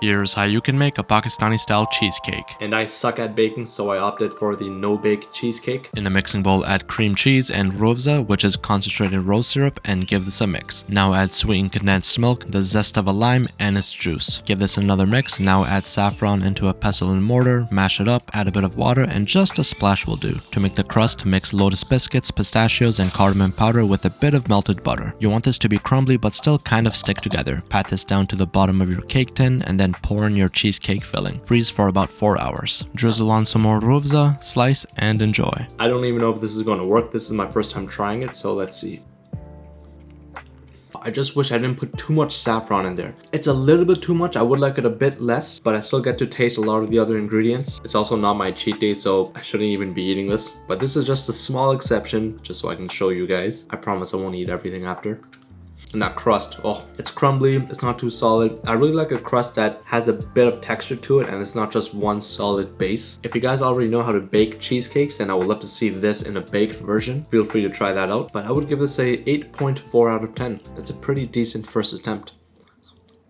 Here's how you can make a Pakistani style cheesecake. And I suck at baking, so I opted for the no-bake cheesecake. In a mixing bowl, add cream cheese and rovza, which is concentrated rose syrup, and give this a mix. Now add sweetened condensed milk, the zest of a lime, and its juice. Give this another mix. Now add saffron into a pestle and mortar, mash it up, add a bit of water, and just a splash will do. To make the crust, mix lotus biscuits, pistachios, and cardamom powder with a bit of melted butter. You want this to be crumbly but still kind of stick together. Pat this down to the bottom of your cake tin and then pour in your cheesecake filling. Freeze for about 4 hours. Drizzle on some more rovza, slice, and enjoy. I don't even know if this is going to work. This is my first time trying it, so let's see. I just wish I didn't put too much saffron in there. It's a little bit too much. I would like it a bit less, but I still get to taste a lot of the other ingredients. It's also not my cheat day, so I shouldn't even be eating this. But this is just a small exception, just so I can show you guys. I promise I won't eat everything after. And that crust, oh, it's crumbly, it's not too solid. I really like a crust that has a bit of texture to it and it's not just one solid base. If you guys already know how to bake cheesecakes, then I would love to see this in a baked version. Feel free to try that out. But I would give this a 8.4 out of 10. That's a pretty decent first attempt.